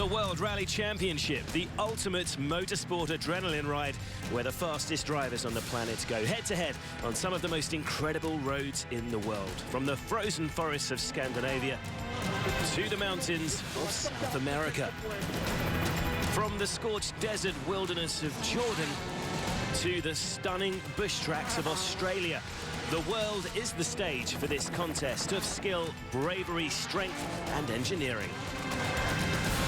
The World Rally Championship, the ultimate motorsport adrenaline ride where the fastest drivers on the planet go head-to-head on some of the most incredible roads in the world. From the frozen forests of Scandinavia to the mountains of South America. From the scorched desert wilderness of Jordan to the stunning bush tracks of Australia. The world is the stage for this contest of skill, bravery, strength and engineering.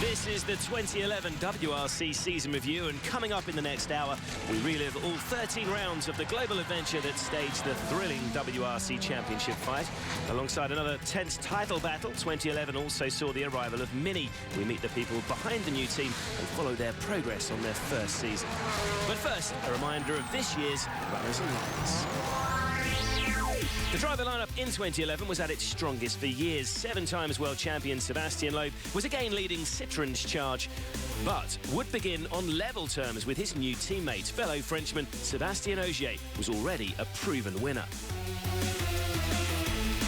This is the 2011 WRC season review, and coming up in the next hour, we relive all 13 rounds of the global adventure that staged the thrilling WRC Championship fight. Alongside another tense title battle, 2011 also saw the arrival of Mini. We meet the people behind the new team and follow their progress on their first season. But first, a reminder of this year's runners and riders. The driver lineup in 2011 was at its strongest for years. 7 times world champion Sébastien Loeb was again leading Citroën's charge, but would begin on level terms with his new teammate. Fellow Frenchman Sébastien Ogier was already a proven winner.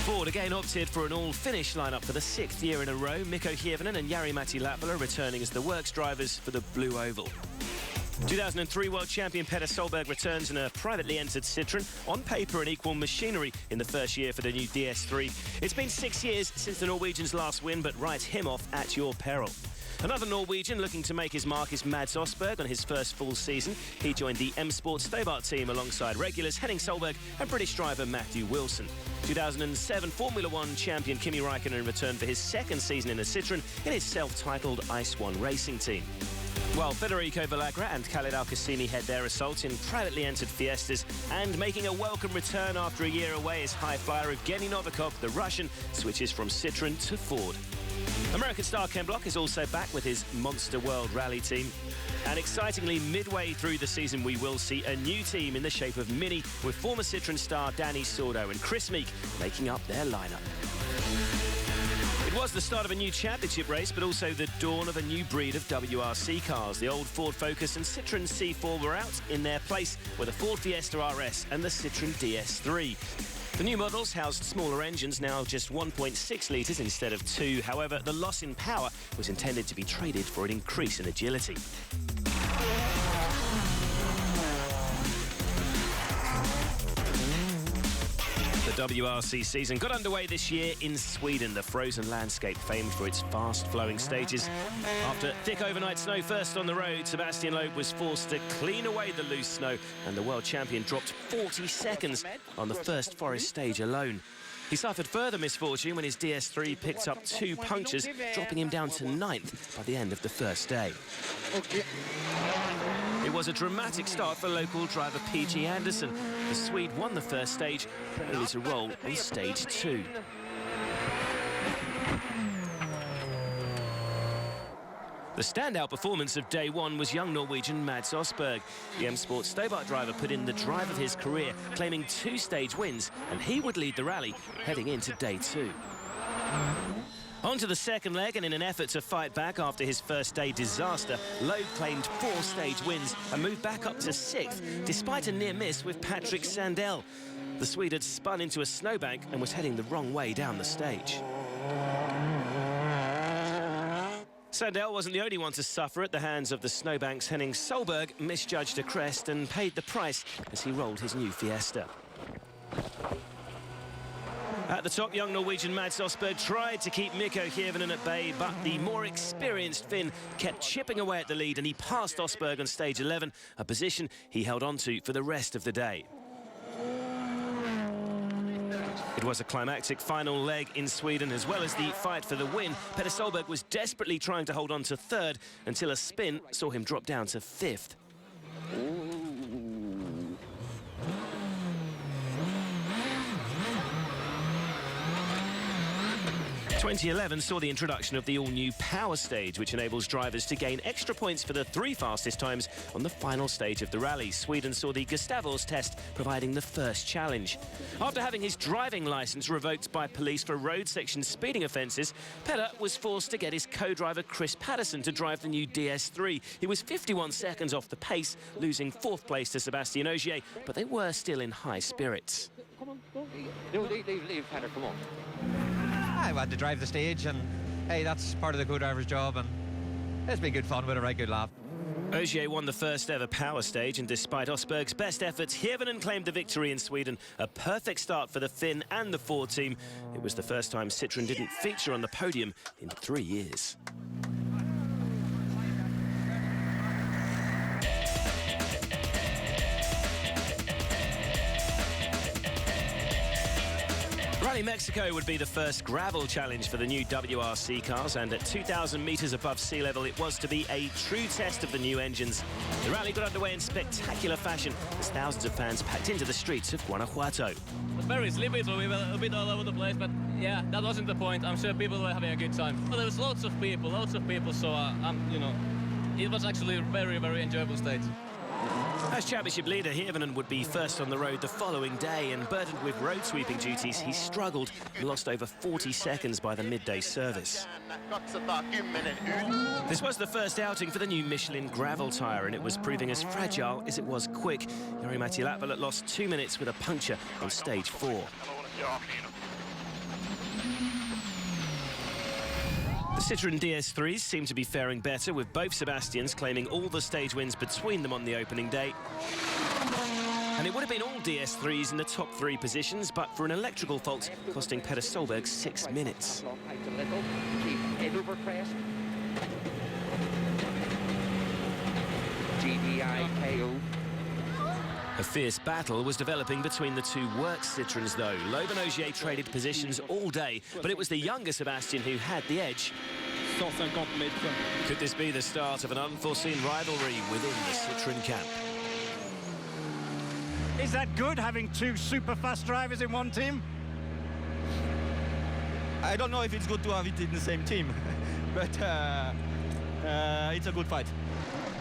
Ford again opted for an all-Finnish lineup for the 6th year in a row. Mikko Hirvonen and Jari-Matti Latvala returning as the works drivers for the Blue Oval. 2003 world champion Petter Solberg returns in a privately entered Citroën. On paper, an equal machinery in the first year for the new DS3. It's been 6 years since the Norwegian's last win, but write him off at your peril. Another Norwegian looking to make his mark is Mads Østberg on his first full season. He joined the M Sport Stobart team alongside regulars Henning Solberg and British driver Matthew Wilson. 2007 Formula One champion Kimi Räikkönen returned for his second season in a Citroën in his self-titled Ice One racing team. While Federico Villagra and Khaled Al-Qassimi head their assault in privately entered Fiestas, and making a welcome return after a year away is high flyer Evgeny Novikov, the Russian, switches from Citroën to Ford. American star Ken Block is also back with his Monster World Rally team. And excitingly, midway through the season, we will see a new team in the shape of Mini, with former Citroën star Danny Sordo and Chris Meek making up their lineup. It was the start of a new championship race, but also the dawn of a new breed of WRC cars. The old Ford Focus and Citroën C4 were out. In their place were the Ford Fiesta RS and the Citroën DS3. The new models housed smaller engines, now just 1.6 litres instead of 2. However, the loss in power was intended to be traded for an increase in agility. The WRC season got underway this year in Sweden, the frozen landscape famed for its fast-flowing stages. After thick overnight snow first on the road, Sébastien Loeb was forced to clean away the loose snow, and the world champion dropped 40 seconds on the first forest stage alone. He suffered further misfortune when his DS3 picked up 2 punctures, dropping him down to 9th by the end of the first day. It was a dramatic start for local driver PG Anderson. The Swede won the first stage, only to roll on stage 2. The standout performance of day 1 was young Norwegian Mads Østberg. The M Sport Stobart driver put in the drive of his career, claiming 2 stage wins, and he would lead the rally heading into day 2. On to the second leg, and in an effort to fight back after his first day disaster, Loeb claimed 4 stage wins and moved back up to 6th, despite a near miss with Patrick Sandell. The Swede had spun into a snowbank and was heading the wrong way down the stage. Sandell wasn't the only one to suffer at the hands of the snowbank's Henning Solberg misjudged a crest and paid the price as he rolled his new Fiesta. At the top, young Norwegian Mads Østberg tried to keep Mikko Hirvonen at bay, but the more experienced Finn kept chipping away at the lead, and he passed Østberg on stage 11, a position he held on to for the rest of the day. It was a climactic final leg in Sweden, as well as the fight for the win. Petter Solberg was desperately trying to hold on to 3rd until a spin saw him drop down to 5th. 2011 saw the introduction of the all-new Power Stage, which enables drivers to gain extra points for the 3 fastest times on the final stage of the rally. Sweden saw the Gustavus test providing the first challenge. After having his driving licence revoked by police for road section speeding offences, Petter was forced to get his co-driver Chris Patterson to drive the new DS3. He was 51 seconds off the pace, losing 4th place to Sébastien Ogier, but they were still in high spirits. Come on, go. No, leave Petter, come on. I had to drive the stage, and hey, that's part of the co-driver's job, and It's been good fun with a very good laugh. Ogier won the first ever power stage, and despite Osberg's best efforts, Hirvonen claimed the victory in Sweden. A perfect start for the Finn and the Ford team. It was the first time Citroën didn't feature on the podium in 3 years. Rally Mexico would be the first gravel challenge for the new WRC cars, and at 2,000 metres above sea level, it was to be a true test of the new engines. The rally got underway in spectacular fashion as thousands of fans packed into the streets of Guanajuato. It was very slippery, so we were a bit all over the place, but yeah, that wasn't the point. I'm sure people were having a good time. But there was lots of people, so you know, it was actually a very, very enjoyable stage. As championship leader, Hirvonen would be first on the road the following day, and burdened with road sweeping duties, he struggled and lost over 40 seconds by the midday service. This was the first outing for the new Michelin gravel tyre, and it was proving as fragile as it was quick. Jari-Matti Latvala lost 2 minutes with a puncture on stage 4. The Citroën DS3s seem to be faring better, with both Sebastians claiming all the stage wins between them on the opening day. And it would have been all DS3s in the top 3 positions, but for an electrical fault costing Petter Solberg 6 minutes. A fierce battle was developing between the two WRC Citroëns, though. Loeb and Ogier traded positions all day, but it was the younger Sebastian who had the edge. Could this be the start of an unforeseen rivalry within the Citroën camp? Is that good, having 2 super fast drivers in one team? I don't know if it's good to have it in the same team, but it's a good fight.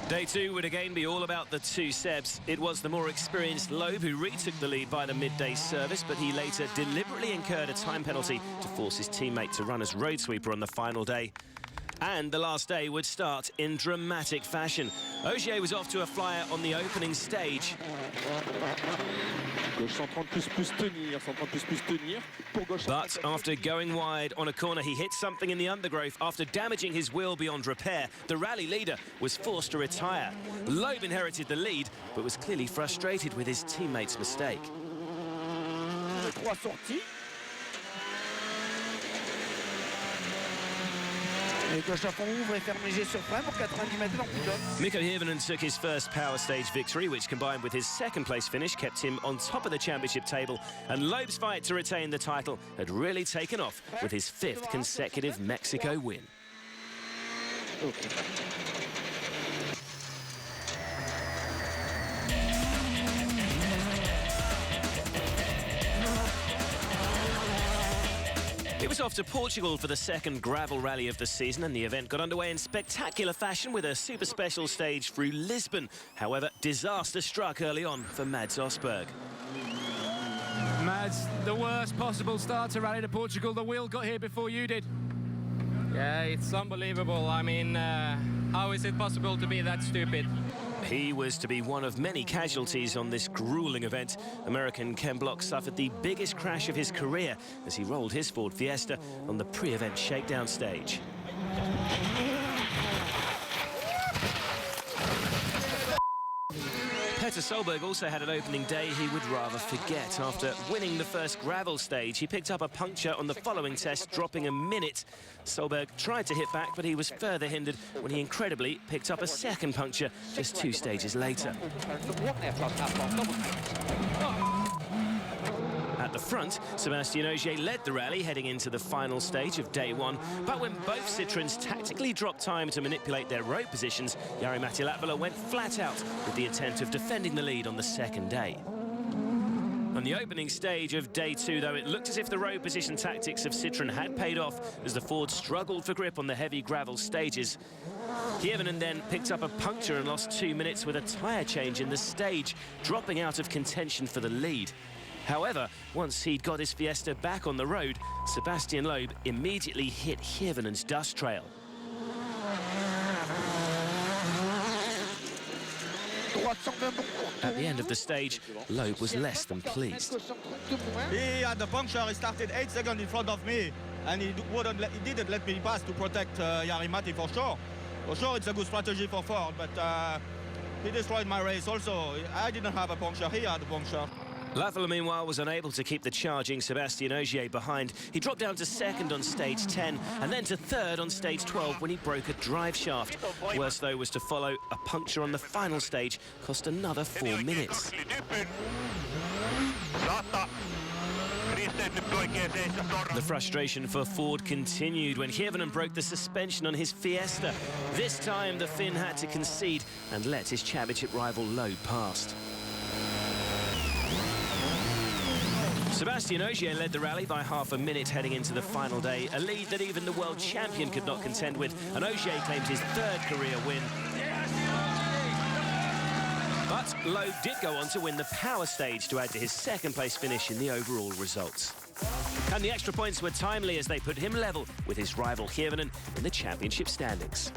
Day 2 would again be all about the two Sebs. It was the more experienced Loeb who retook the lead by the midday service, but he later deliberately incurred a time penalty to force his teammate to run as road sweeper on the final day. And the last day would start in dramatic fashion. Ogier was off to a flyer on the opening stage. But after going wide on a corner, he hit something in the undergrowth after damaging his wheel beyond repair. The rally leader was forced to retire. Loeb inherited the lead, but was clearly frustrated with his teammate's mistake. Mikko Hirvonen took his first power stage victory, which combined with his second-place finish kept him on top of the championship table, and Loeb's fight to retain the title had really taken off with his 5th consecutive Mexico win. It was off to Portugal for the second gravel rally of the season, and the event got underway in spectacular fashion with a super special stage through Lisbon. However, disaster struck early on for Mads Osberg. Mads, the worst possible start to Rally to Portugal. The wheel got here before you did. Yeah, it's unbelievable. I mean, how is it possible to be that stupid? He was to be one of many casualties on this grueling event. American Ken Block suffered the biggest crash of his career as he rolled his Ford Fiesta on the pre-event shakedown stage. Petter Solberg also had an opening day he would rather forget. After winning the first gravel stage, he picked up a puncture on the following test, dropping a minute. Solberg tried to hit back, but he was further hindered when he incredibly picked up a second puncture just 2 stages later. At the front, Sébastien Ogier led the rally heading into the final stage of day 1. But when both Citroëns tactically dropped time to manipulate their road positions, Jari-Matti Latvala went flat out with the intent of defending the lead on the second day. On the opening stage of day 2, though, it looked as if the road position tactics of Citroën had paid off as the Ford struggled for grip on the heavy gravel stages. Hirvonen then picked up a puncture and lost 2 minutes with a tyre change in the stage, dropping out of contention for the lead. However, once he'd got his Fiesta back on the road, Sébastien Loeb immediately hit Hirvonen's dust trail. At the end of the stage, Loeb was less than pleased. He had the puncture, he started 8 seconds in front of me, and he didn't let me pass to protect Jari-Matti for sure. For sure, it's a good strategy for Ford, but he destroyed my race also. I didn't have a puncture, he had a puncture. Latvala, meanwhile, was unable to keep the charging Sébastien Ogier behind. He dropped down to second on stage 10 and then to third on stage 12 when he broke a drive shaft. Worse, though, was to follow a puncture on the final stage, cost another 4 minutes. The frustration for Ford continued when Hirvonen broke the suspension on his Fiesta. This time, the Finn had to concede and let his championship rival Loeb past. Sébastien Ogier led the rally by half a minute heading into the final day, a lead that even the world champion could not contend with, and Ogier claimed his third career win. But Loeb did go on to win the power stage to add to his second-place finish in the overall results. And the extra points were timely as they put him level with his rival Hirvonen in the championship standings.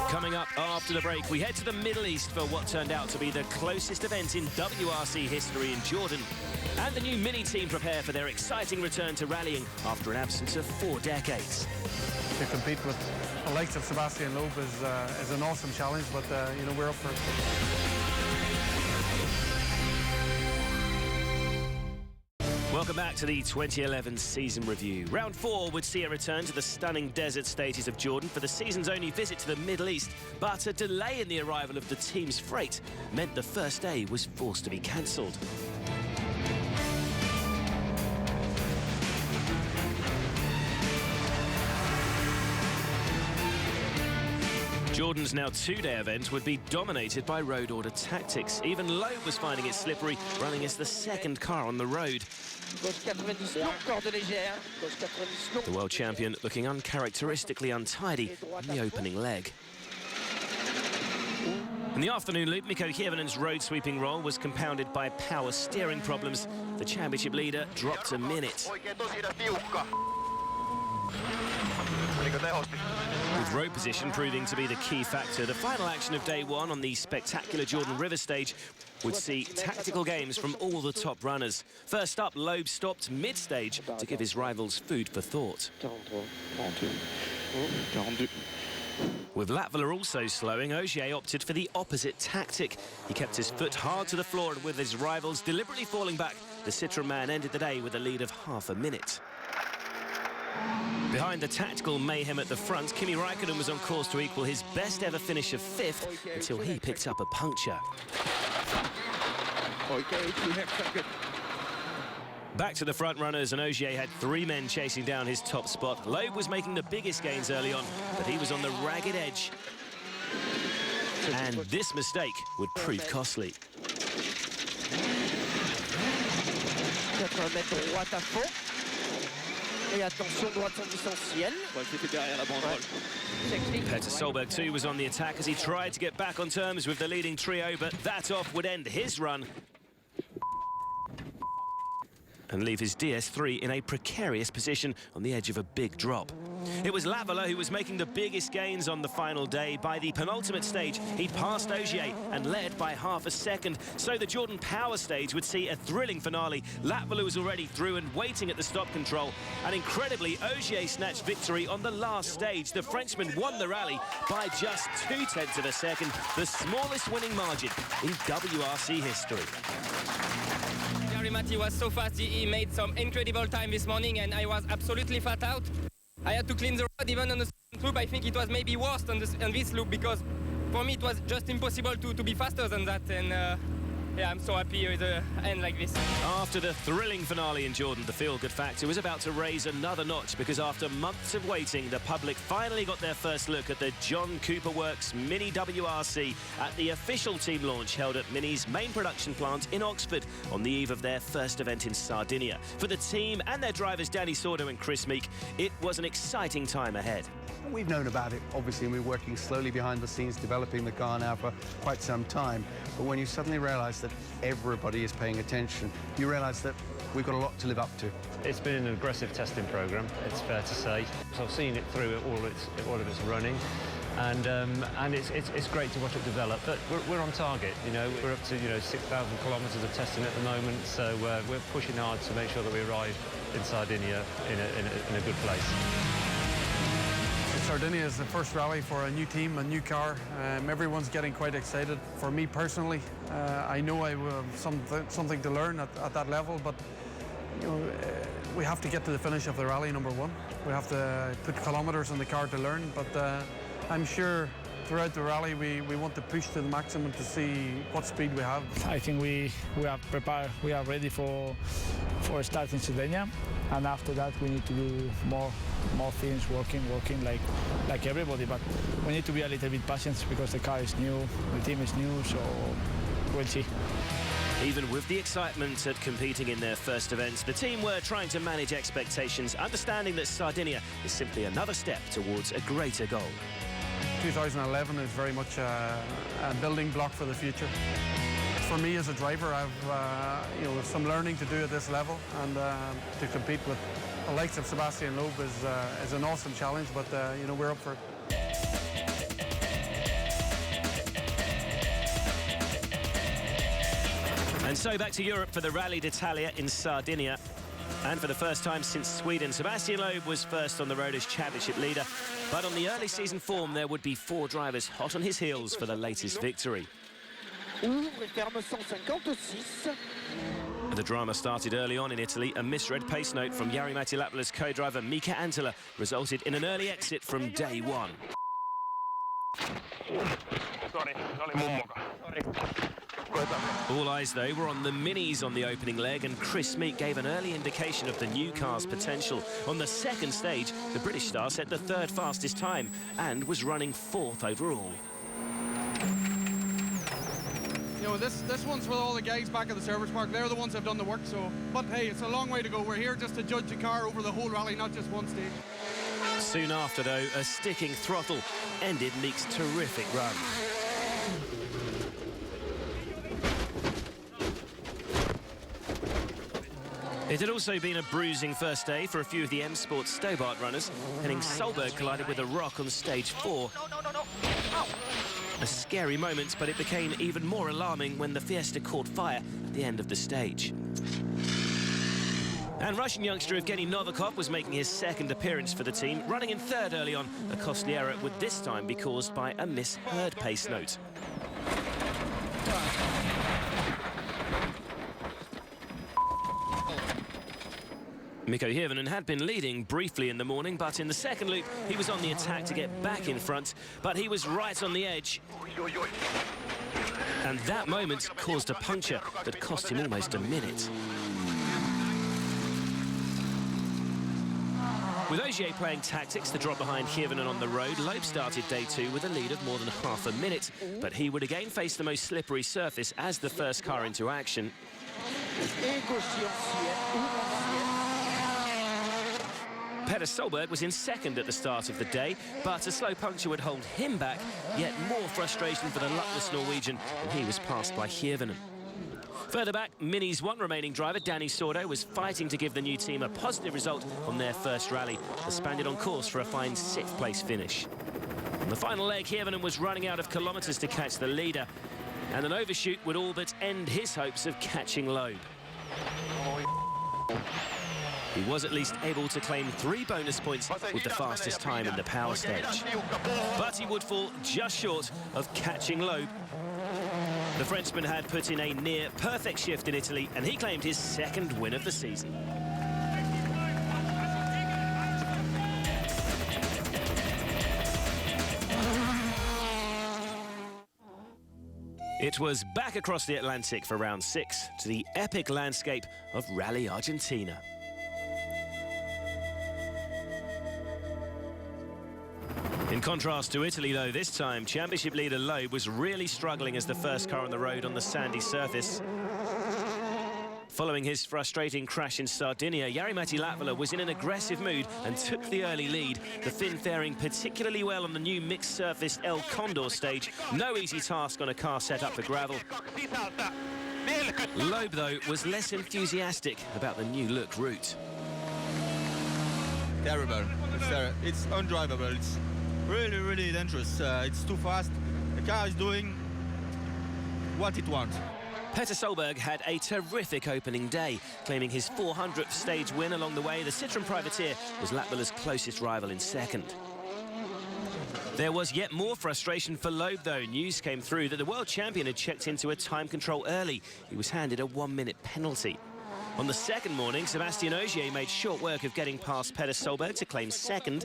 Coming up after the break, we head to the Middle East for what turned out to be the closest event in WRC history in Jordan. And the new mini-team prepare for their exciting return to rallying after an absence of 4 decades. To compete with the likes of Sébastien Loeb is an awesome challenge, but you know, we're up for it. Welcome back to the 2011 season review. Round 4 would see a return to the stunning desert stages of Jordan for the season's only visit to the Middle East, but a delay in the arrival of the team's freight meant the first day was forced to be cancelled. Jordan's now 2-day event would be dominated by road order tactics. Even Loeb was finding it slippery, running as the second car on the road. The world champion looking uncharacteristically untidy in the opening leg. In the afternoon loop, Mikko Hirvonen's road sweeping role was compounded by power steering problems. The championship leader dropped a minute. With road position proving to be the key factor, the final action of day 1 on the spectacular Jordan River stage would see tactical games from all the top runners. First up, Loeb stopped mid-stage to give his rivals food for thought. With Latvala also slowing, Ogier opted for the opposite tactic. He kept his foot hard to the floor, and with his rivals deliberately falling back, the Citroën man ended the day with a lead of half a minute. Behind the tactical mayhem at the front, Kimi Räikkönen was on course to equal his best ever finish of 5th until he picked up a puncture. Back to the front runners, and Ogier had 3 men chasing down his top spot. Loeb was making the biggest gains early on, but he was on the ragged edge. And this mistake would prove costly. Petter Solberg too was on the attack as he tried to get back on terms with the leading trio, but that off would end his run and leave his DS3 in a precarious position on the edge of a big drop. It was Latvala who was making the biggest gains on the final day. By the penultimate stage, he'd passed Ogier and led by half a second. So the Jordan Power stage would see a thrilling finale. Latvala was already through and waiting at the stop control. And incredibly, Ogier snatched victory on the last stage. The Frenchman won the rally by just 0.2 of a second, the smallest winning margin in WRC history. Matti was so fast, he made some incredible time this morning, and I was absolutely flat out. I had to clean the road even on the second loop. I think it was maybe worse on this loop, because for me it was just impossible to be faster than that, and yeah, I'm so happy with the end like this. After the thrilling finale in Jordan, the feel-good factor was about to raise another notch, because after months of waiting, the public finally got their first look at the John Cooper Works Mini WRC at the official team launch held at Mini's main production plant in Oxford on the eve of their first event in Sardinia. For the team and their drivers Danny Sordo and Chris Meek, it was an exciting time ahead. We've known about it, obviously, and we're working slowly behind the scenes, developing the car now for quite some time. But when you suddenly realise that everybody is paying attention, you realise that we've got a lot to live up to. It's been an aggressive testing programme, it's fair to say. So I've seen it through all of its running, and it's great to watch it develop. But we're on target, you know. We're up to 6,000 kilometres of testing at the moment, so we're pushing hard to make sure that we arrive in Sardinia in a good place. Sardinia is the first rally for a new team, a new car. Everyone's getting quite excited. For me personally, I know I will have something to learn at that level, but you know, we have to get to the finish of the rally, number one. We have to put kilometres in the car to learn, but I'm sure throughout the rally we want to push to the maximum to see what speed we have. I think we are prepared, we are ready for starting Sardinia, and after that we need to do more things, working like everybody, but we need to be a little bit patient because the car is new, the team is new, so we'll see. Even with the excitement at competing in their first events, the team were trying to manage expectations, understanding that Sardinia is simply another step towards a greater goal. 2011 is very much a building block for the future. For me as a driver, I've you know, some learning to do at this level, and to compete with the likes of Sebastian Loeb is an awesome challenge, but you know, we're up for it. And so back to Europe for the Rally d'Italia in Sardinia. And for the first time since Sweden, Sebastian Loeb was first on the road as championship leader. But on the early season form, there would be 4 drivers hot on his heels for the latest victory. The drama started early on in Italy. A misread pace note from Jari-Matti Latvala's co-driver Mika Antila resulted in an early exit from day one. All eyes, though, were on the minis on the opening leg, and Chris Meek gave an early indication of the new car's potential. On the second stage, the British star set the 3rd fastest time and was running 4th overall. You know, this one's for all the guys back at the service park. They're the ones that have done the work, so... But, hey, it's a long way to go. We're here just to judge the car over the whole rally, not just one stage. Soon after, though, a sticking throttle ended Meek's terrific run. It had also been a bruising first day for a few of the M Sport Stobart runners. Henning Solberg collided with a rock on stage 4. A scary moment, but it became even more alarming when the Fiesta caught fire at the end of the stage. And Russian youngster Evgeny Novikov was making his 2nd appearance for the team, running in 3rd early on. A costly error would this time be caused by a misheard pace note. Mikko Hirvonen had been leading briefly in the morning, but in the second loop he was on the attack to get back in front, but he was right on the edge. And that moment caused a puncture that cost him almost a minute. With Ogier playing tactics to drop behind Hirvonen on the road, Loeb started day 2 with a lead of more than half a minute, but he would again face the most slippery surface as the first car into action. Petter Solberg was in 2nd at the start of the day, but a slow puncture would hold him back. Yet more frustration for the luckless Norwegian, and he was passed by Hirvonen. Further back, Mini's 1 remaining driver, Danny Sordo, was fighting to give the new team a positive result on their first rally. The Spaniard on course for a fine 6th place finish. On the final leg, Hirvonen was running out of kilometres to catch the leader, and an overshoot would all but end his hopes of catching Loeb. He was at least able to claim 3 bonus points with the fastest time in the power stage. But he would fall just short of catching Loeb. The Frenchman had put in a near-perfect shift in Italy, and he claimed his 2nd win of the season. It was back across the Atlantic for round 6 to the epic landscape of Rally Argentina. In contrast to Italy, though, this time, championship leader Loeb was really struggling as the first car on the road on the sandy surface. Following his frustrating crash in Sardinia, Jari-Matti Latvala was in an aggressive mood and took the early lead. The Finn faring particularly well on the new mixed surface El Condor stage. No easy task on a car set up for gravel. Loeb, though, was less enthusiastic about the new look route. Terrible. It's undrivable. It's really dangerous. It's too fast. The car is doing what it wants. Petter Solberg had a terrific opening day, claiming his 400th stage win along the way. The Citroën Privateer was Latvala's closest rival in 2nd. There was yet more frustration for Loeb, though. News came through that the world champion had checked into a time control early. He was handed a 1-minute penalty. On the second morning, Sébastien Ogier made short work of getting past Peter Solberg to claim second.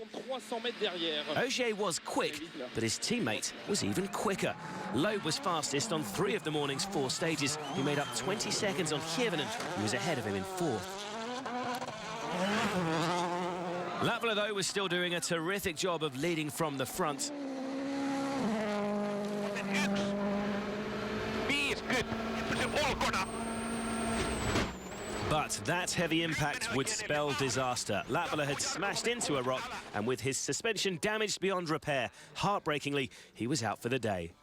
Ogier was quick, but his teammate was even quicker. Loeb was fastest on 3 of the morning's 4 stages. He made up 20 seconds on Hirvonen, who was ahead of him in 4th. Latvala, though, was still doing a terrific job of leading from the front. But that heavy impact would spell disaster. Latvala had smashed into a rock, and with his suspension damaged beyond repair, heartbreakingly, he was out for the day.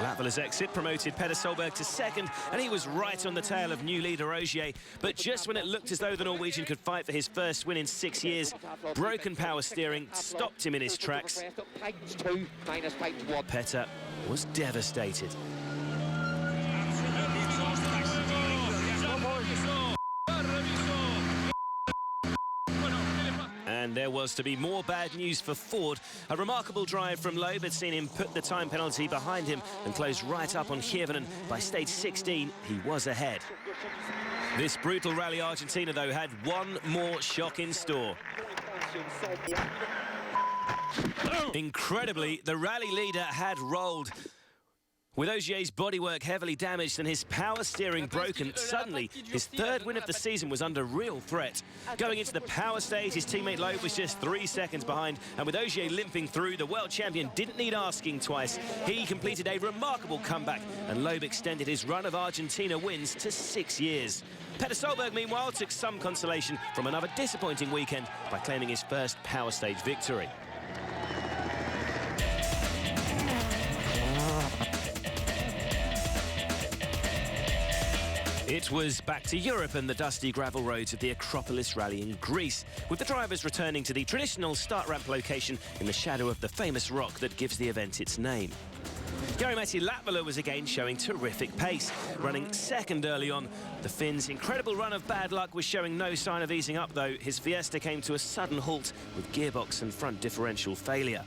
Latvala's exit promoted Peter Solberg to second, and he was right on the tail of new leader Ogier. But just when it looked as though the Norwegian could fight for his first win in 6 years, broken power steering stopped him in his tracks. Peter was devastated. And there was to be more bad news for Ford. A remarkable drive from Loeb had seen him put the time penalty behind him and close right up on Hirvonen. By stage 16, he was ahead. This brutal Rally Argentina, though, had one more shock in store. Incredibly, the rally leader had rolled. With Ogier's bodywork heavily damaged and his power steering broken, suddenly his 3rd win of the season was under real threat. Going into the power stage, his teammate Loeb was just 3 seconds behind, and with Ogier limping through, the world champion didn't need asking twice. He completed a remarkable comeback, and Loeb extended his run of Argentina wins to 6 years. Peter Solberg, meanwhile, took some consolation from another disappointing weekend by claiming his first power stage victory. It was back to Europe and the dusty gravel roads of the Acropolis Rally in Greece, with the drivers returning to the traditional start ramp location in the shadow of the famous rock that gives the event its name. Jari-Matti Latvala was again showing terrific pace, running second early on. The Finn's incredible run of bad luck was showing no sign of easing up, though. His Fiesta came to a sudden halt with gearbox and front differential failure.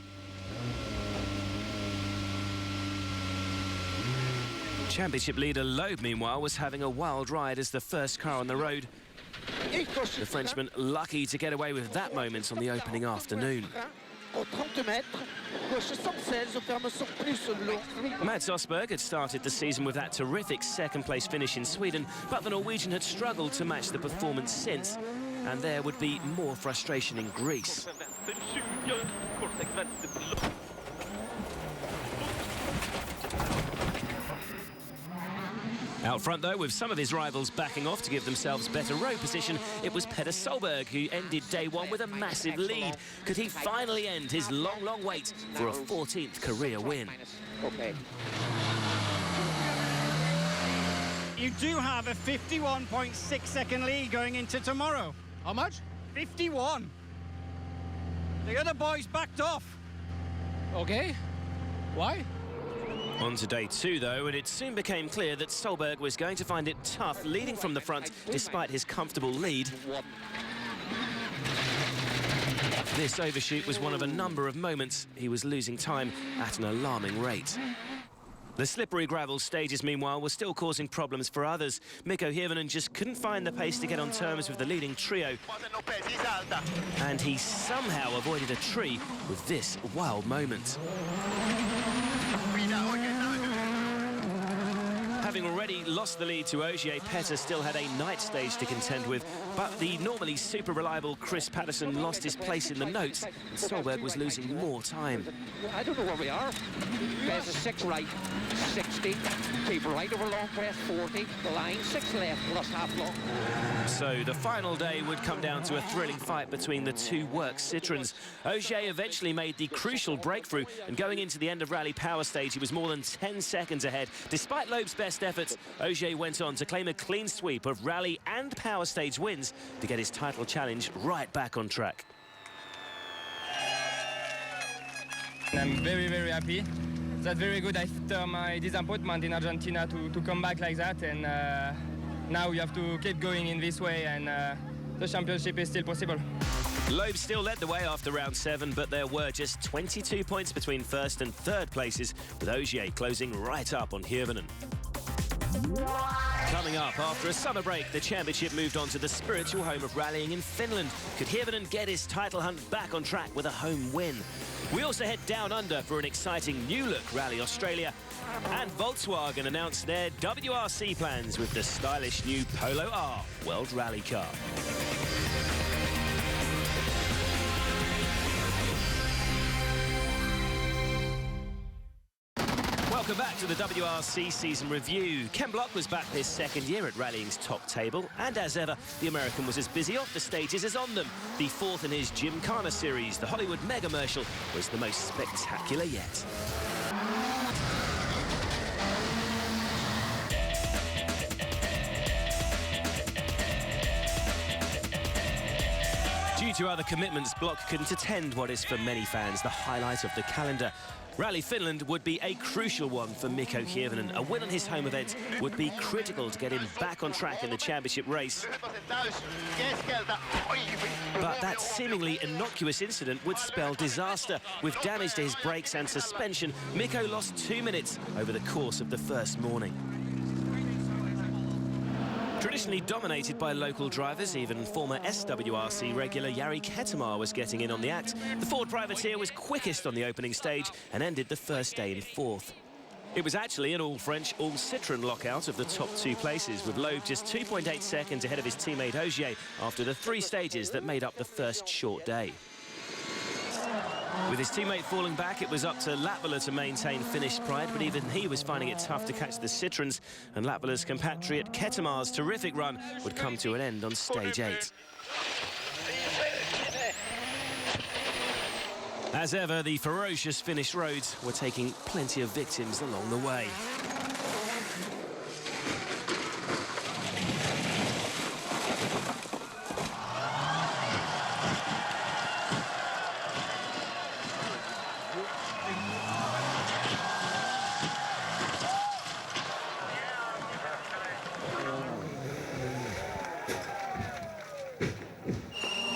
Championship leader Loeb, meanwhile, was having a wild ride as the first car on the road. The Frenchman lucky to get away with that moment on the opening afternoon. Mats Osberg had started the season with that terrific second-place finish in Sweden, but the Norwegian had struggled to match the performance since, and there would be more frustration in Greece. Out front, though, with some of his rivals backing off to give themselves better road position, it was Peter Solberg who ended day one with a massive lead. Could he finally end his long, long wait for a 14th career win? You do have a 51.6-second lead going into tomorrow. How much? 51. The other boys backed off. Okay. Why? On to day 2, though, and it soon became clear that Solberg was going to find it tough leading from the front despite his comfortable lead. This overshoot was one of a number of moments he was losing time at an alarming rate. The slippery gravel stages, meanwhile, were still causing problems for others. Mikko Hirvonen just couldn't find the pace to get on terms with the leading trio. And he somehow avoided a tree with this wild moment. Having already lost the lead to Ogier, Petter still had a night stage to contend with, but the normally super reliable Chris Patterson lost his place in the notes, and Solberg was losing more time. I don't know where we are. There's a 6 right, 60, keep right over long press, 40, the line, 6 left, plus half long. So the final day would come down to a thrilling fight between the two work Citroens. Ogier eventually made the crucial breakthrough, and going into the end of rally power stage, he was more than 10 seconds ahead. Despite Loeb's best efforts, Ogier went on to claim a clean sweep of rally and power stage wins to get his title challenge right back on track. I'm very, very happy. That's very good after my disappointment in Argentina to come back like that, and now we have to keep going in this way, and the championship is still possible. Loeb still led the way after round 7, but there were just 22 points between first and third places, with Ogier closing right up on Hirvonen. Coming up, after a summer break, the championship moved on to the spiritual home of rallying in Finland. Could Hirvonen get his title hunt back on track with a home win? We also head down under for an exciting new-look Rally Australia. And Volkswagen announced their WRC plans with the stylish new Polo R World Rally car. Welcome back to the WRC season review. Ken Block was back this second year at rallying's top table, and as ever, the American was as busy off the stages as on them. The fourth in his Gymkhana series, the Hollywood Megamercial, was the most spectacular yet. Due to other commitments, Block couldn't attend what is for many fans the highlight of the calendar. Rally Finland would be a crucial one for Mikko Hirvonen. A win on his home event would be critical to get him back on track in the championship race. But that seemingly innocuous incident would spell disaster. With damage to his brakes and suspension, Mikko lost 2 minutes over the course of the first morning. Traditionally dominated by local drivers, even former SWRC regular Jari Ketemar was getting in on the act. The Ford privateer was quickest on the opening stage and ended the first day in fourth. It was actually an all-French, all-Citroën lockout of the top 2 places, with Loeb just 2.8 seconds ahead of his teammate Ogier after the 3 stages that made up the first short day. With his teammate falling back, it was up to Latvala to maintain Finnish pride, but even he was finding it tough to catch the Citroëns, and Latvala's compatriot Ketemar's terrific run would come to an end on stage 8. As ever, the ferocious Finnish roads were taking plenty of victims along the way.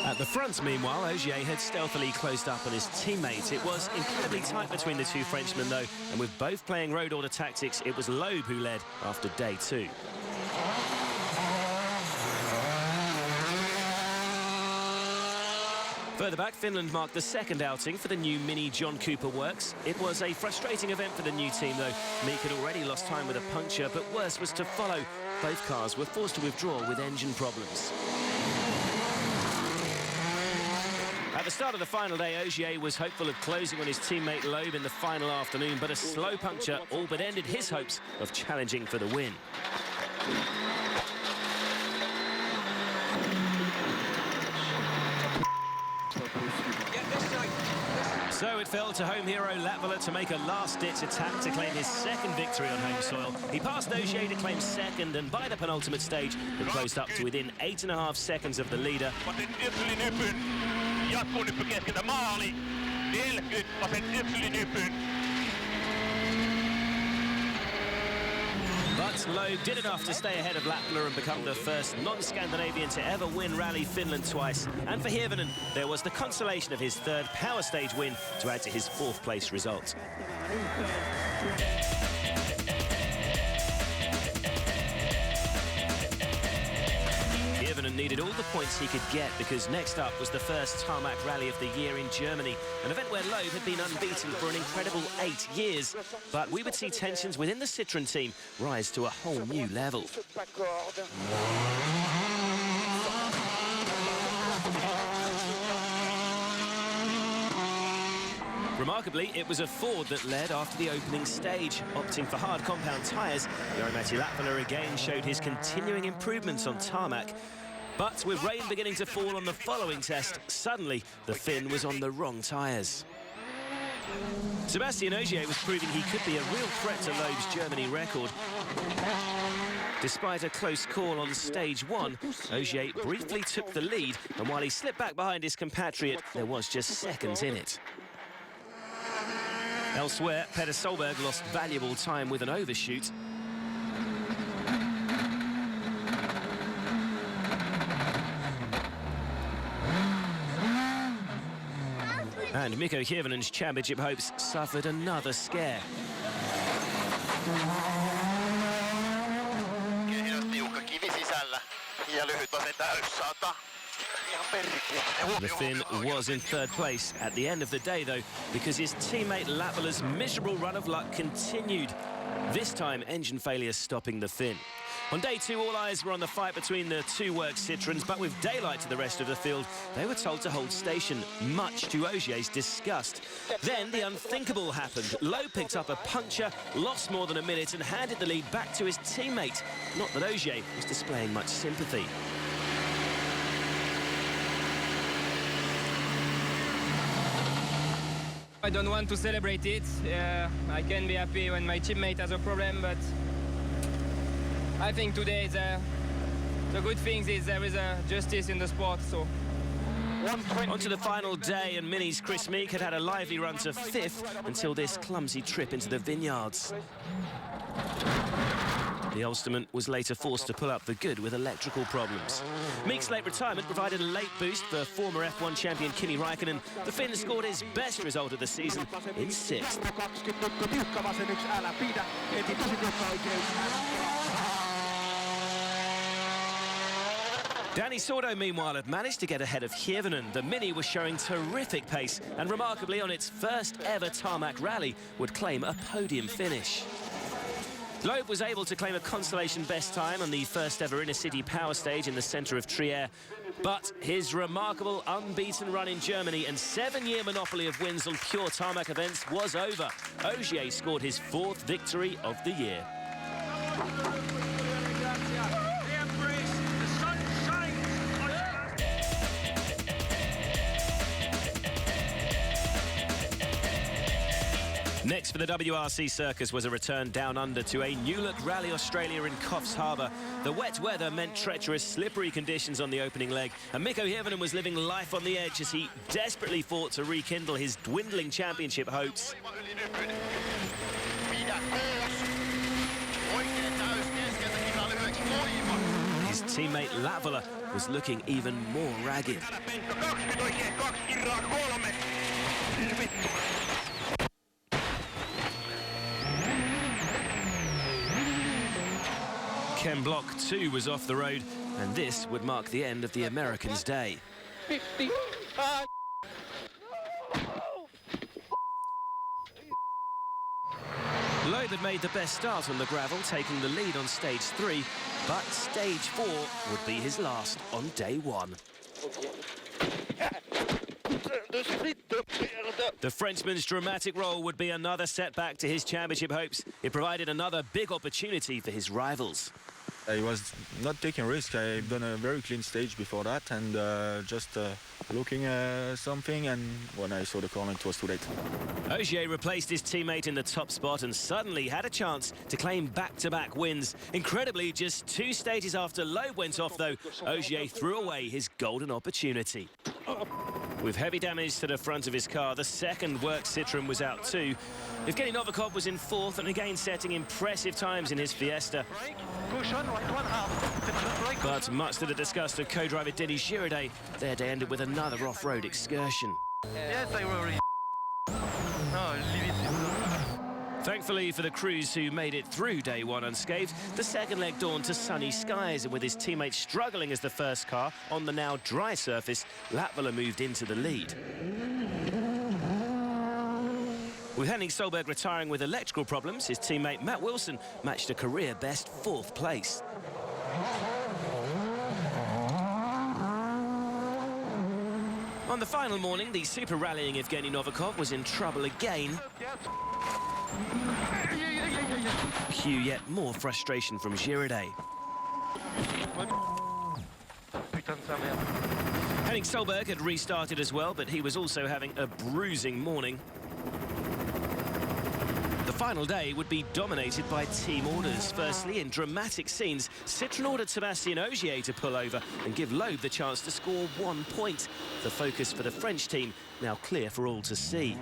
At the front, meanwhile, Ogier had stealthily closed up on his teammate. It was incredibly tight between the 2 Frenchmen, though, and with both playing road order tactics, it was Loeb who led after day 2. Further back, Finland marked the second outing for the new Mini John Cooper works. It was a frustrating event for the new team, though. Meek had already lost time with a puncture, but worse was to follow. Both cars were forced to withdraw with engine problems. At the start of the final day, Ogier was hopeful of closing on his teammate Loeb in the final afternoon, but a slow puncture all but ended his hopes of challenging for the win. So it fell to home hero Latvala to make a last-ditch attack to claim his second victory on home soil. He passed Ogier to claim second, and by the penultimate stage, it closed up to within 8.5 seconds of the leader. But Loeb did enough to stay ahead of Latvala and become the first non-Scandinavian to ever win Rally Finland twice. And for Hirvonen, there was the consolation of his third power stage win to add to his 4th place result. Hirvonen needed all the points he could get because next up was the first tarmac rally of the year in Germany, an event where Loeb had been unbeaten for an incredible 8 years. But we would see tensions within the Citroën team rise to a whole new level. Remarkably, it was a Ford that led after the opening stage. Opting for hard compound tyres, Jari Latvala again showed his continuing improvements on tarmac. But with rain beginning to fall on the following test, suddenly the Finn was on the wrong tyres. Sébastien Ogier was proving he could be a real threat to Loeb's Germany record. Despite a close call on stage 1, Ogier briefly took the lead, and while he slipped back behind his compatriot, there was just seconds in it. Elsewhere, Petter Solberg lost valuable time with an overshoot. And Mikko Hirvonen's championship hopes suffered another scare. The Finn was in third place at the end of the day, though, because his teammate Latvala's miserable run of luck continued. This time, engine failure stopping the Finn. On day 2, all eyes were on the fight between the two work Citroens, but with daylight to the rest of the field, they were told to hold station, much to Ogier's disgust. Then the unthinkable happened. Lowe picked up a puncture, lost more than a minute, and handed the lead back to his teammate. Not that Ogier was displaying much sympathy. I don't want to celebrate it. I can be happy when my teammate has a problem, but I think today the good thing is there is a justice in the sport. So. On to the final day, and Mini's Chris Meek had a lively run to 5th until this clumsy trip into the vineyards. The Ulsterman was later forced to pull up for good with electrical problems. Meek's late retirement provided a late boost for former F1 champion Kimi Räikkönen. The Finn scored his best result of the season in 6th. Danny Sordo, meanwhile, had managed to get ahead of Hirvonen. The Mini was showing terrific pace and, remarkably, on its first ever tarmac rally, would claim a podium finish. Loeb was able to claim a consolation best time on the first ever inner-city power stage in the centre of Trier. But his remarkable unbeaten run in Germany and 7-year monopoly of wins on pure tarmac events was over. Ogier scored his 4th victory of the year. Next for the WRC circus was a return down under to a new-look Rally Australia in Coffs Harbour. The wet weather meant treacherous, slippery conditions on the opening leg, and Mikko Hirvonen was living life on the edge as he desperately fought to rekindle his dwindling championship hopes. His teammate Latvala was looking even more ragged. Ken Block, too, was off the road, and this would mark the end of the Americans' day. 50. Loeb had made the best start on the gravel, taking the lead on stage 3, but stage 4 would be his last on day 1. The Frenchman's dramatic role would be another setback to his championship hopes. It provided another big opportunity for his rivals. I was not taking risk. I've done a very clean stage before that, and just looking at something, and when I saw the corner, it was too late. Ogier replaced his teammate in the top spot and suddenly had a chance to claim back-to-back wins. Incredibly, just 2 stages after Loeb went off, though, Ogier threw away his golden opportunity. With heavy damage to the front of his car, the second work Citroen was out too. Evgeny Novikov was in 4th and again setting impressive times in his Fiesta. But much to the disgust of co-driver Denis Girardet, their day ended with another off-road excursion. Yes, I worry. No, leave it. Thankfully for the crews who made it through day 1 unscathed, the second leg dawned to sunny skies, and with his teammates struggling as the first car on the now dry surface, Latvala moved into the lead. With Henning Solberg retiring with electrical problems, his teammate Matt Wilson matched a career-best 4th place. On the final morning, the super rallying Evgeny Novikov was in trouble again. Cue yet more frustration from Girardet. Henning Solberg had restarted as well, but he was also having a bruising morning. The final day would be dominated by team orders. Firstly, in dramatic scenes, Citroën ordered Sébastien Ogier to pull over and give Loeb the chance to score 1 point. The focus for the French team now clear for all to see.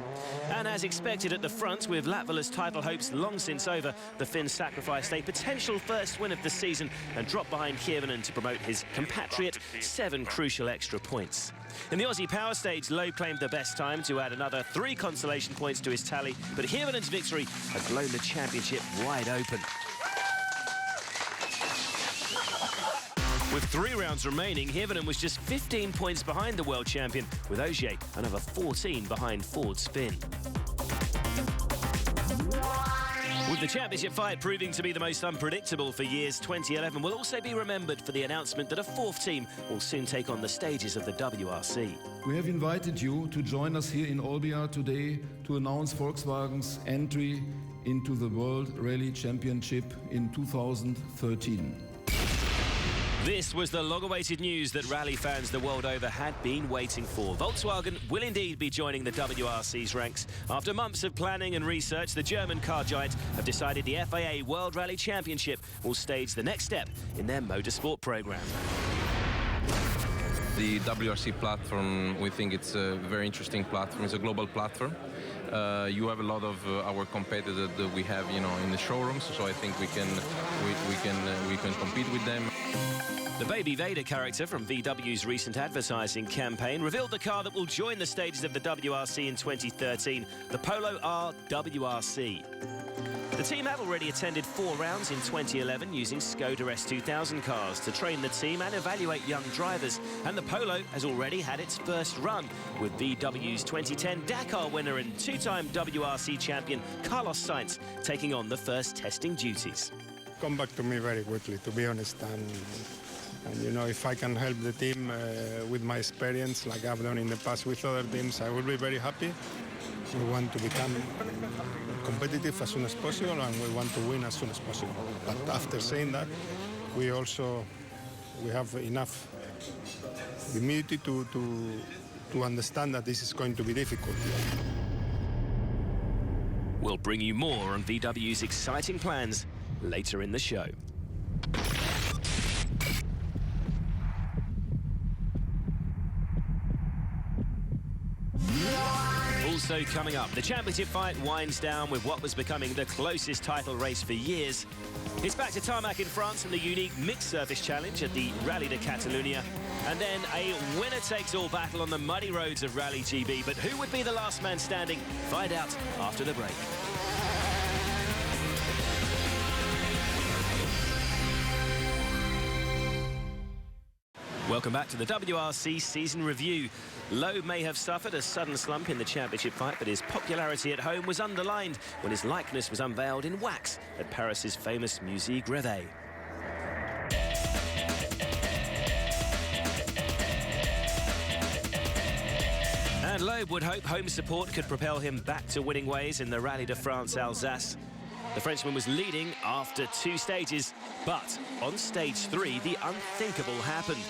And as expected at the front, with Latvala's title hopes long since over, the Finn sacrificed a potential first win of the season and dropped behind Hirvonen to promote his compatriot 7 crucial extra points. In the Aussie Power Stage, Loeb claimed the best time to add another 3 consolation points to his tally, but Hirvonen's victory had blown the championship wide open. With 3 rounds remaining, Hirvonen was just 15 points behind the world champion, with Ogier another 14 behind Ford's Finn. With the championship fight proving to be the most unpredictable for years, 2011 will also be remembered for the announcement that a 4th team will soon take on the stages of the WRC. We have invited you to join us here in Olbia today to announce Volkswagen's entry into the World Rally Championship in 2013. This was the long-awaited news that rally fans the world over had been waiting for. Volkswagen will indeed be joining the WRC's ranks. After months of planning and research, the German car giant have decided the FIA World Rally Championship will stage the next step in their motorsport programme. The WRC platform, we think it's a very interesting platform. It's a global platform. You have a lot of our competitors that we have, in the showrooms. So I think we can compete with them. The Baby Vader character from VW's recent advertising campaign revealed the car that will join the stages of the WRC in 2013, the Polo R WRC. The team have already attended 4 rounds in 2011 using Skoda S2000 cars to train the team and evaluate young drivers. And the Polo has already had its first run, with VW's 2010 Dakar winner and 2-time WRC champion Carlos Sainz taking on the first testing duties. Come back to me very quickly, to be honest. And if I can help the team with my experience, like I've done in the past with other teams, I will be very happy. We want to become competitive as soon as possible, and we want to win as soon as possible. But after saying that, we have enough humility to understand that this is going to be difficult. We'll bring you more on VW's exciting plans later in the show. Also coming up, the championship fight winds down with what was becoming the closest title race for years. It's back to tarmac in France and the unique mixed surface challenge at the Rally de Catalunya. And then a winner-takes-all battle on the muddy roads of Rally GB. But who would be the last man standing? Find out after the break. Welcome back to the WRC season review. Loeb may have suffered a sudden slump in the championship fight, but his popularity at home was underlined when his likeness was unveiled in wax at Paris's famous Musée Grévy. And Loeb would hope home support could propel him back to winning ways in the Rally de France Alsace. The Frenchman was leading after 2 stages, but on stage 3, the unthinkable happened.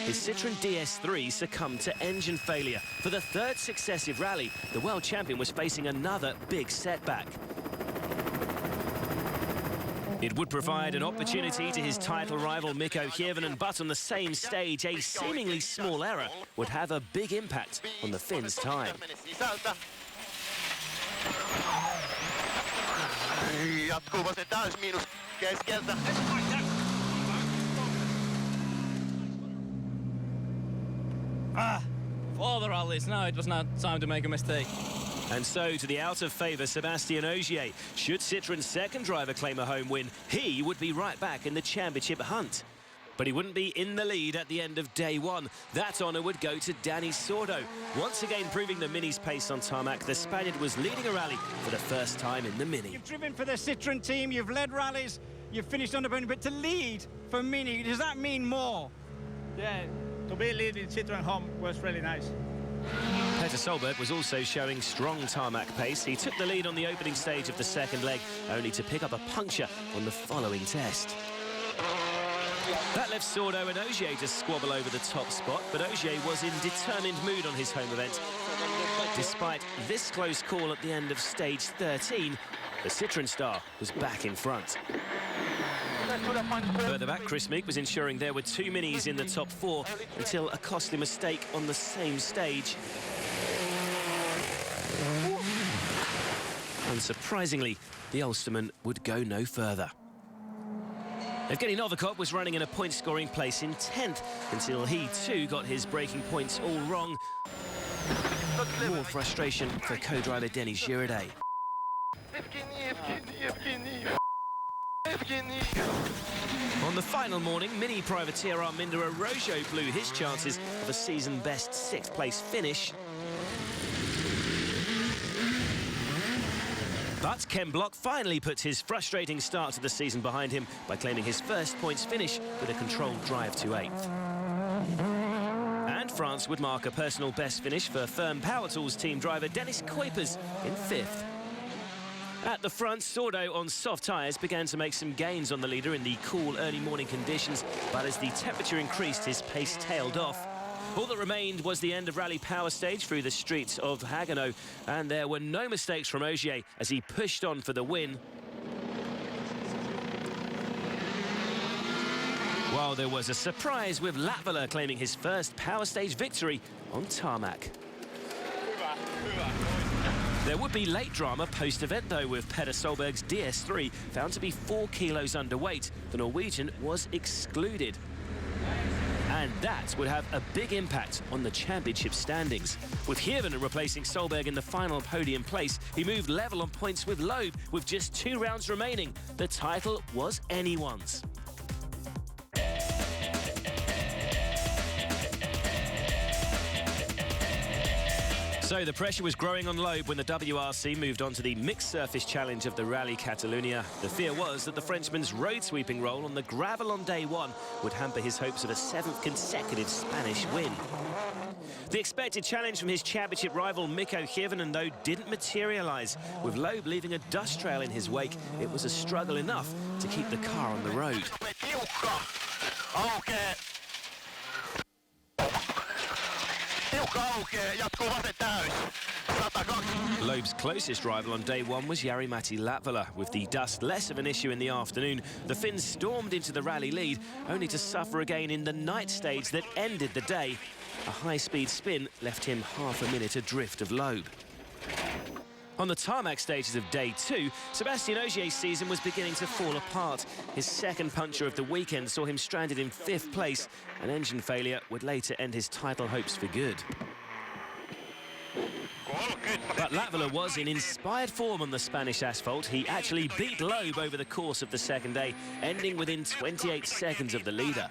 His Citroën DS3 succumbed to engine failure. For the 3rd successive rally, the world champion was facing another big setback. It would provide an opportunity to his title rival Mikko Hirvonen, but on the same stage, a seemingly small error would have a big impact on the Finn's time. Jatkuuko se täysmiinus keskeltä? For all the rallies, now it was not time to make a mistake. And so, to the out-of-favour Sébastien Ogier. Should Citroën's second driver claim a home win, he would be right back in the championship hunt. But he wouldn't be in the lead at the end of day 1. That honour would go to Dani Sordo. Once again proving the Mini's pace on tarmac, the Spaniard was leading a rally for the first time in the Mini. You've driven for the Citroën team, you've led rallies, you've finished on the podium, but to lead for Mini, does that mean more? Yeah, to be leading Citroën home was really nice. Peter Solberg was also showing strong tarmac pace. He took the lead on the opening stage of the second leg, only to pick up a puncture on the following test. That left Sordo and Ogier to squabble over the top spot, but Ogier was in determined mood on his home event. Despite this close call at the end of stage 13, the Citroën star was back in front. Further back, Chris Meek was ensuring there were 2 Minis in the top 4 until a costly mistake on the same stage. Unsurprisingly, the Ulsterman would go no further. Evgeny Novikov was running in a point-scoring place in 10th until he too got his braking points all wrong. More frustration for co-driver Denis Girardet. On the final morning, mini privateer Arminder Arrojo blew his chances of a season-best 6th-place finish. But Ken Block finally puts his frustrating start to the season behind him by claiming his first points finish with a controlled drive to 8th. And France would mark a personal best finish for Firm Power Tools team driver Dennis Kuipers in 5th. At the front, Sordo on soft tyres began to make some gains on the leader in the cool early morning conditions, but as the temperature increased, his pace tailed off. All that remained was the end of rally power stage through the streets of Haguenau, and there were no mistakes from Ogier as he pushed on for the win. While there was a surprise with Latvala claiming his first power stage victory on tarmac. There would be late drama post-event, though, with Petter Solberg's DS3 found to be 4 kilos underweight. The Norwegian was excluded. And that would have a big impact on the championship standings. With Hirvonen replacing Solberg in the final podium place, he moved level on points with Loeb with just 2 rounds remaining. The title was anyone's. So the pressure was growing on Loeb when the WRC moved on to the mixed surface challenge of the Rally Catalunya. The fear was that the Frenchman's road sweeping role on the gravel on day 1 would hamper his hopes of a 7th consecutive Spanish win. The expected challenge from his championship rival Mikko Hirvonen, though, didn't materialise. With Loeb leaving a dust trail in his wake, it was a struggle enough to keep the car on the road. Loeb's closest rival on day 1 was Jari-Matti Latvala. With the dust less of an issue in the afternoon, the Finns stormed into the rally lead, only to suffer again in the night stage that ended the day. A high-speed spin left him half a minute adrift of Loeb. On the tarmac stages of day 2, Sébastien Ogier's season was beginning to fall apart. His second puncture of the weekend saw him stranded in 5th place. An engine failure would later end his title hopes for good. But Latvala was in inspired form on the Spanish asphalt. He actually beat Loeb over the course of the second day, ending within 28 seconds of the leader.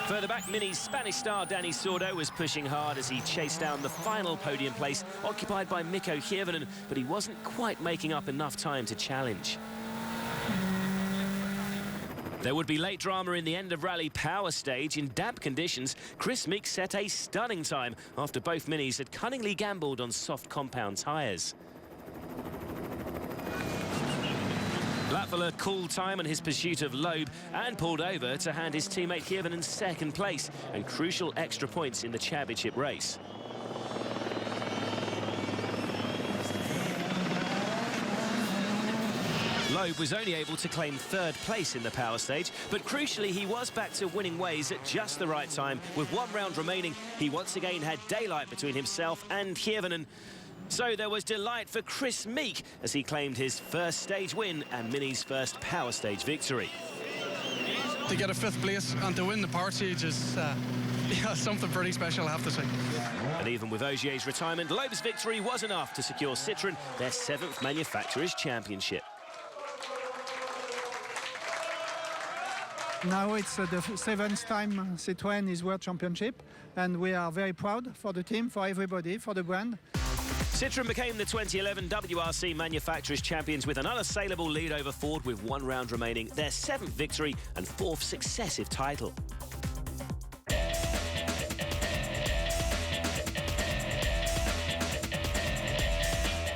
Further back, Mini's Spanish star Dani Sordo was pushing hard as he chased down the final podium place, occupied by Mikko Hirvonen, but he wasn't quite making up enough time to challenge. There would be late drama in the end of rally power stage. In damp conditions, Chris Meek set a stunning time after both Minis had cunningly gambled on soft compound tyres. Latvala called time on his pursuit of Loeb and pulled over to hand his teammate Hirvonen second place and crucial extra points in the championship race. Loeb was only able to claim 3rd place in the power stage, but crucially he was back to winning ways at just the right time. With 1 round remaining, he once again had daylight between himself and Hirvonen. So there was delight for Chris Meek as he claimed his first stage win and Mini's first power stage victory. To get a 5th place and to win the power stage is something pretty special, I have to say. And even with Ogier's retirement, Loeb's victory was enough to secure Citroën their 7th Manufacturers' Championship. Now it's the 7th time Citroën is World Championship, and we are very proud for the team, for everybody, for the brand. Citroën became the 2011 WRC Manufacturers' Champions with an unassailable lead over Ford with 1 round remaining, their 7th victory and 4th successive title.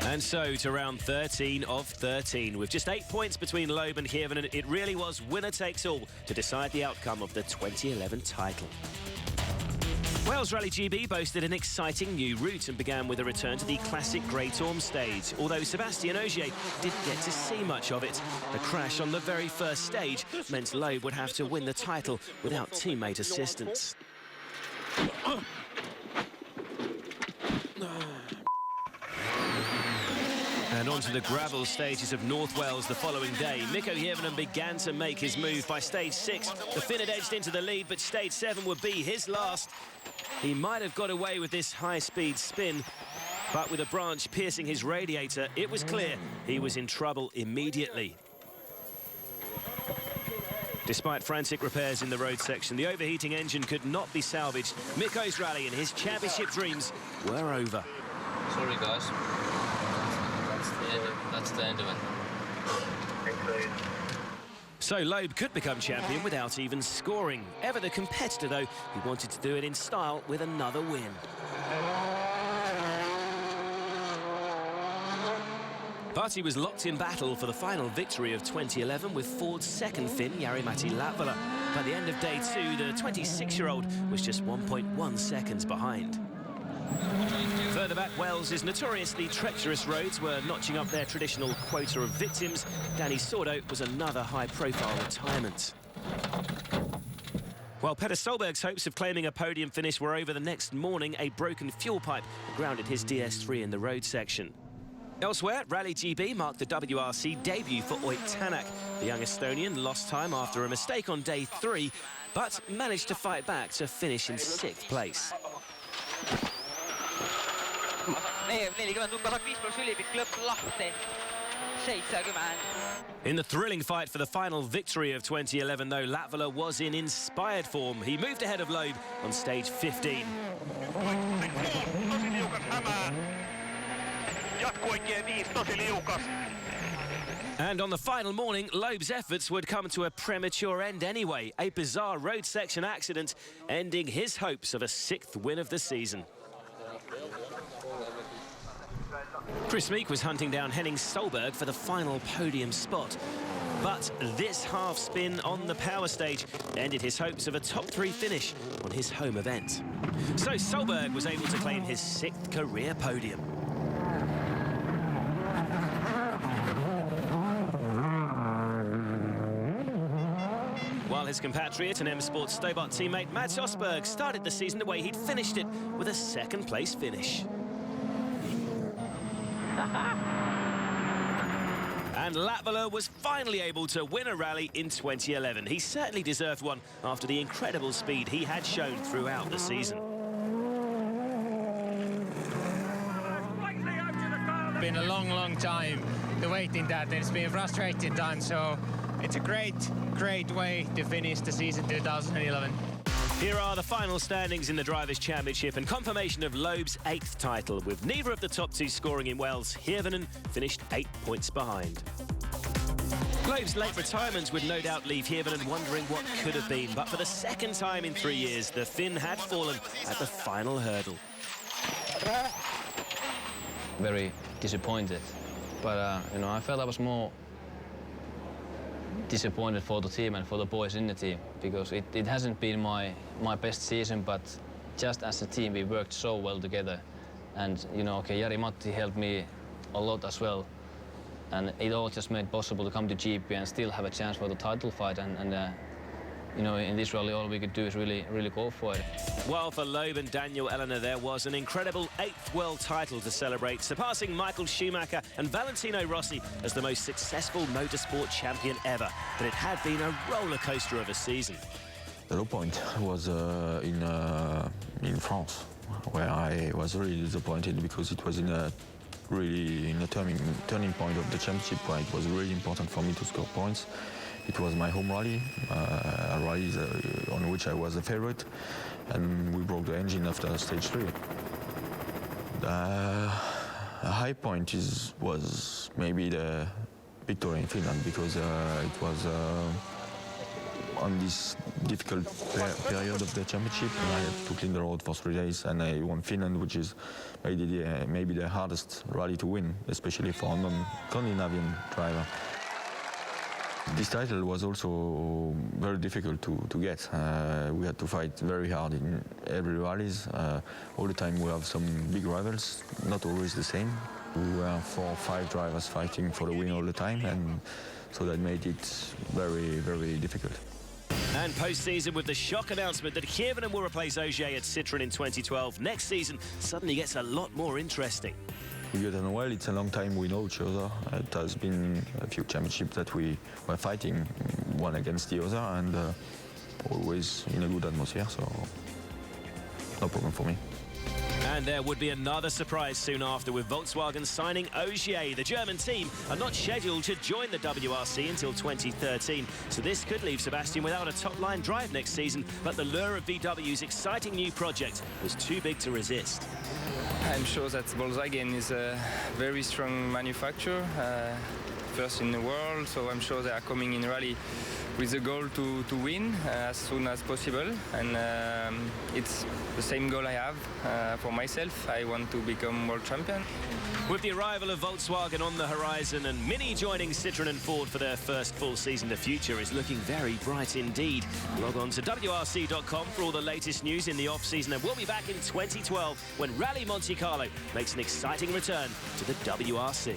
And so to round 13 of 13. With just 8 points between Loeb and Hirvonen, it really was winner takes all to decide the outcome of the 2011 title. Wales Rally GB boasted an exciting new route and began with a return to the classic Great Orme stage, although Sébastien Ogier didn't get to see much of it. A crash on the very first stage meant Loeb would have to win the title without teammate assistance. And onto the gravel stages of North Wales the following day. Mikko Hirvonen began to make his move. By stage 6, the Finn had edged into the lead, but stage 7 would be his last. He might have got away with this high-speed spin, but with a branch piercing his radiator, it was clear he was in trouble immediately. Despite frantic repairs in the road section, the overheating engine could not be salvaged. Mikko's rally and his championship dreams were over. Sorry, guys. That's the end of it. So Loeb could become champion without even scoring. Ever the competitor, though, he wanted to do it in style with another win. But he was locked in battle for the final victory of 2011 with Ford's second Finn, Jari-Matti Latvala. By the end of day 2, the 26-year-old was just 1.1 seconds behind. Further back, Wales' notoriously treacherous roads were notching up their traditional quota of victims. Danny Sordo was another high-profile retirement. While Petter Solberg's hopes of claiming a podium finish were over the next morning, a broken fuel pipe grounded his DS3 in the road section. Elsewhere, Rally GB marked the WRC debut for Oyt Tänak. The young Estonian lost time after a mistake on day 3, but managed to fight back to finish in 6th place. In the thrilling fight for the final victory of 2011, though, Latvala was in inspired form. He moved ahead of Loeb on stage 15. And on the final morning, Loeb's efforts would come to a premature end anyway. A bizarre road section accident ending his hopes of a 6th win of the season. Chris Meek was hunting down Henning Solberg for the final podium spot. But this half spin on the power stage ended his hopes of a top 3 finish on his home event. So Solberg was able to claim his 6th career podium. While his compatriot and M Sports Stobart teammate Mats Osberg started the season the way he'd finished it, with a 2nd place finish. And Latvala was finally able to win a rally in 2011. He certainly deserved one after the incredible speed he had shown throughout the season. It's been a long time to waiting that. It's been a frustrating time, so it's a great way to finish the season 2011. Here are the final standings in the Drivers' Championship and confirmation of Loeb's 8th title. With neither of the top 2 scoring in Wales, Hirvonen finished 8 points behind. Loeb's late retirement would no doubt leave Hirvonen wondering what could have been. But for the 2nd time in 3 years, the Finn had fallen at the final hurdle. Very disappointed. But, you know, I felt I was more disappointed for the team and for the boys in the team, because it hasn't been my best season, but just as a team we worked so well together. And, you know, okay, Jari-Matti helped me a lot as well. And it all just made it possible to come to GP and still have a chance for the title fight. And you know, in this rally, all we could do is really go for it. While for Loeb and Daniel Elena, there was an incredible 8th world title to celebrate, surpassing Michael Schumacher and Valentino Rossi as the most successful motorsport champion ever. But it had been a roller coaster of a season. The low point was in France, where I was really disappointed because it was in a turning point of the championship, where it was really important for me to score points. It was my home rally, a rally on which I was a favorite, and we broke the engine after stage 3. A high point was maybe the victory in Finland, because it was on this difficult period of the championship. I had to clean the road for 3 days, and I won Finland, which is maybe the hardest rally to win, especially for a non-Scandinavian driver. This title was also very difficult to get. We had to fight very hard in every rallies. All the time we have some big rivals, not always the same. We were 4 or 5 drivers fighting for the win all the time, and so that made it very difficult. And post-season with the shock announcement that Kievanen will replace Ogier at Citroën in 2012. Next season suddenly gets a lot more interesting. We get on well. It's a long time we know each other. It has been a few championships that we were fighting one against the other, and always in a good atmosphere, so no problem for me. And there would be another surprise soon after, with Volkswagen signing Ogier. The German team are not scheduled to join the WRC until 2013, so this could leave Sebastian without a top-line drive next season, but the lure of VW's exciting new project was too big to resist. I'm sure that Volkswagen is a very strong manufacturer, first in the world, so I'm sure they are coming in rally with the goal to win as soon as possible, and it's the same goal I have for myself. I want to become world champion. With the arrival of Volkswagen on the horizon and Mini joining Citroën and Ford for their first full season, the future is looking very bright indeed. Log on to WRC.com for all the latest news in the off-season, and we'll be back in 2012 when Rally Monte Carlo makes an exciting return to the WRC.